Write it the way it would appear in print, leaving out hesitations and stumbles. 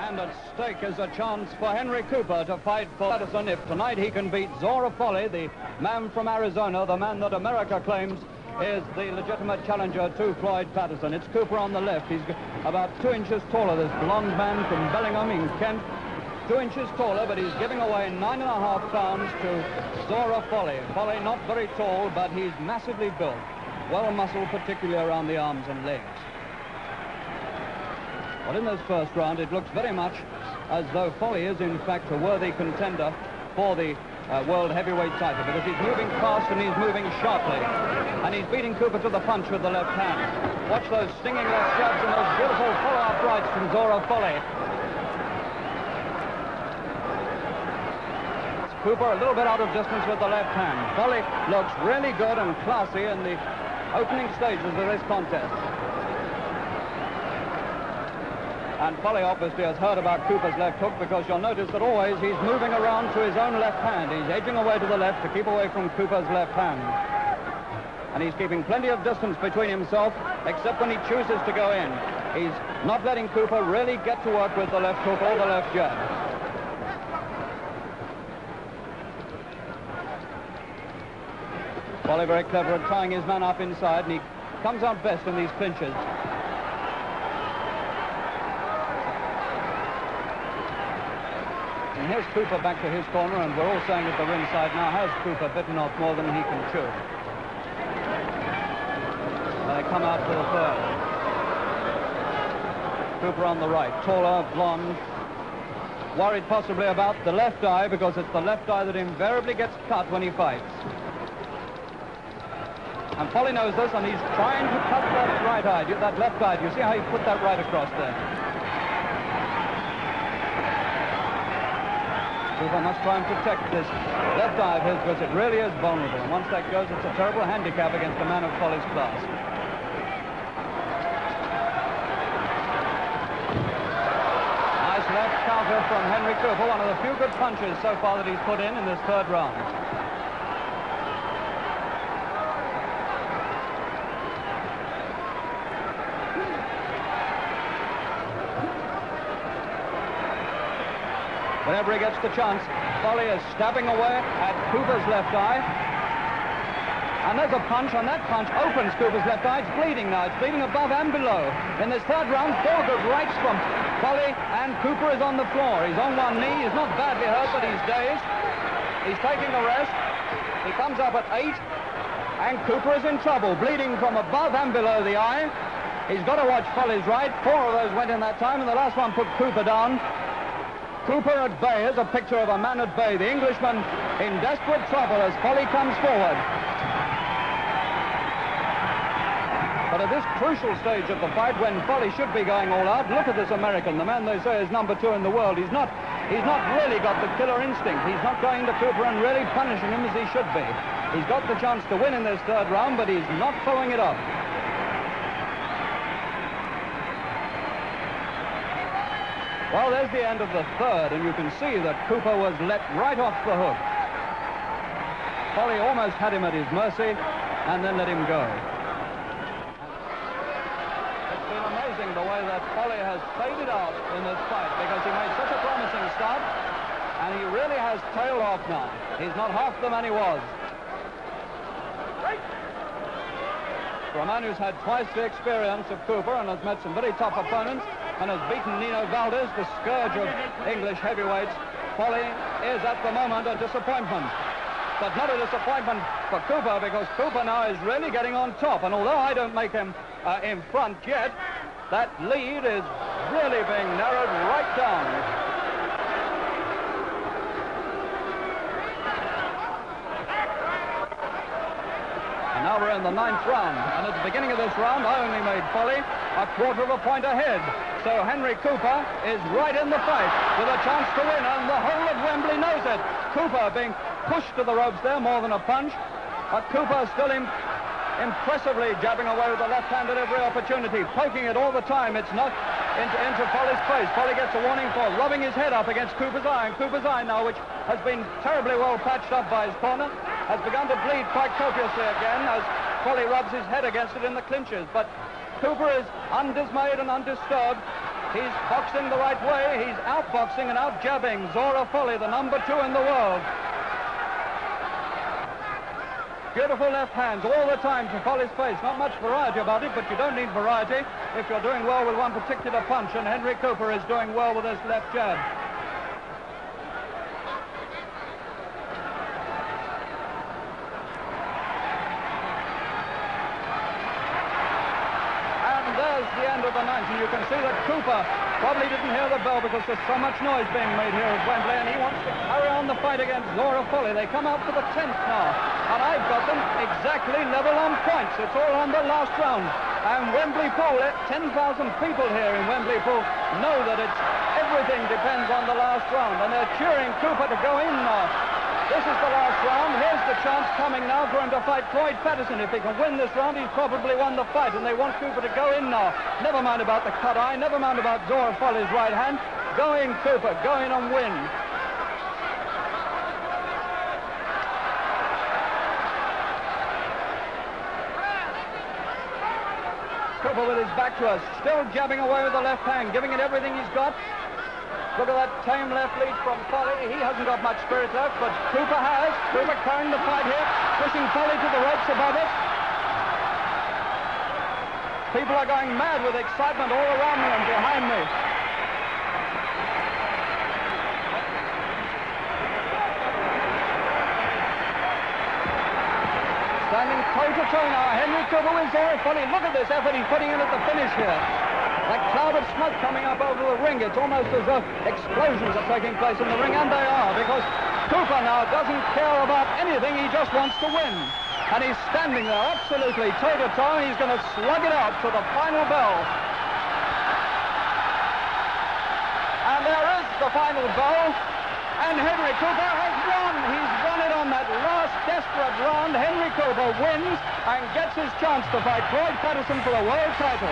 And at stake is a chance for Henry Cooper to fight for Patterson if tonight he can beat Zora Folley, the man from Arizona, the man that America claims is the legitimate challenger to Floyd Patterson. It's Cooper on the left. He's about 2 inches taller, this blonde man from Bellingham in Kent. 2 inches taller, but he's giving away 9.5 pounds to Zora Folley. Folley not very tall, but he's massively built. Well muscled, particularly around the arms and legs. Well, in this first round, it looks very much as though Folley is, in fact, a worthy contender for the world heavyweight title, because he's moving fast and he's moving sharply. And he's beating Cooper to the punch with the left hand. Watch those stinging left jabs and those beautiful follow-up rights from Zora Folley. Cooper a little bit out of distance with the left hand. Folley looks really good and classy in the opening stages of this contest. And Folley obviously has heard about Cooper's left hook, because you'll notice that always he's moving around to his own left hand. He's edging away to the left to keep away from Cooper's left hand. And he's keeping plenty of distance between himself, except when he chooses to go in. He's not letting Cooper really get to work with the left hook or the left jab. Folley very clever at tying his man up inside, and he comes out best in these clinches. And here's Cooper back to his corner, and we're all saying at the ringside now, has Cooper bitten off more than he can chew? They come out for the third. Cooper on the right, taller, blonde, worried possibly about the left eye, because it's the left eye that invariably gets cut when he fights. And Folley knows this, and he's trying to cut that right eye, that left eye. Do you see how he put that right across there? Cooper must try and protect this left eye of his, because it really is vulnerable. And once that goes, it's a terrible handicap against a man of Folley's class. Nice left counter from Henry Cooper, one of the few good punches so far that he's put in this third round. Whenever he gets the chance, Folley is stabbing away at Cooper's left eye. And there's a punch, and that punch opens Cooper's left eye. It's bleeding now. It's bleeding above and below. In this third round, 4 good rights from Folley, and Cooper is on the floor. He's on one knee. He's not badly hurt, but he's dazed. He's taking a rest. He comes up at 8, and Cooper is in trouble, bleeding from above and below the eye. He's got to watch Folley's right. 4 of those went in that time, and the last one put Cooper down. Cooper at bay is a picture of a man at bay. The Englishman in desperate trouble as Folley comes forward. But at this crucial stage of the fight, when Folley should be going all out, look at this American, the man they say is number 2 in the world. He's not really got the killer instinct. He's not going to Cooper and really punishing him as he should be. He's got the chance to win in this third round, but he's not following it up. Well, there's the end of the third, and you can see that Cooper was let right off the hook. Folley almost had him at his mercy, and then let him go. It's been amazing the way that Folley has faded out in this fight, because he made such a promising start, and he really has tailed off now. He's not half the man he was. For a man who's had twice the experience of Cooper and has met some very tough opponents, and has beaten Nino Valdez, the scourge of English heavyweights, Folley is at the moment a disappointment. But not a disappointment for Cooper, because Cooper now is really getting on top. And although I don't make him in front yet, that lead is really being narrowed right down. And now we're in the 9th round. And at the beginning of this round, I only made Folley a quarter of a point ahead. So Henry Cooper is right in the fight with a chance to win, and the whole of Wembley knows it. Cooper being pushed to the ropes there, more than a punch. Cooper still impressively jabbing away with the left hand at every opportunity, poking it all the time. It's not into Folley's face. Folley gets a warning for rubbing his head up against Cooper's eye, and Cooper's eye now, which has been terribly well patched up by his corner, has begun to bleed quite copiously again as Folley rubs his head against it in the clinches. But Cooper is undismayed and undisturbed. He's boxing the right way. He's outboxing and out-jabbing Zora Folley, the number 2 in the world. Beautiful left hands all the time to Folley's face. Not much variety about it, but you don't need variety if you're doing well with one particular punch, and Henry Cooper is doing well with his left jab. There's the end of the 9th, and you can see that Cooper probably didn't hear the bell because there's so much noise being made here at Wembley, and he wants to carry on the fight against Zora Folley. They come out for the 10th now, and I've got them exactly level on points. It's all on the last round. And Wembley Pool, 10,000 people here in Wembley Pool know that everything depends on the last round, and they're cheering Cooper to go in now. This is the last round. Here's the chance coming now for him to fight Floyd Patterson. If he can win this round, he's probably won the fight, and they want Cooper to go in now. Never mind about the cut eye, never mind about Zora Folley's right hand. Go in, Cooper, go in and win. Cooper with his back to us, still jabbing away with the left hand, giving it everything he's got. Look at that tame left lead from Folley. He hasn't got much spirit left, but Cooper has. Cooper carrying the fight here, pushing Folley to the ropes above it. People are going mad with excitement all around me and behind me. Standing toe-to-toe now, Henry Cooper with Zora Folley. Look at this effort he's putting in at the finish here. That cloud of smoke coming up over the ring. It's almost as though explosions are taking place in the ring, and they are, because Cooper now doesn't care about anything. He just wants to win. And he's standing there absolutely toe-to-toe. He's going to slug it out to the final bell. And there is the final bell. And Henry Cooper has won. He's won it on that last desperate round. Henry Cooper wins and gets his chance to fight Floyd Patterson for the world title.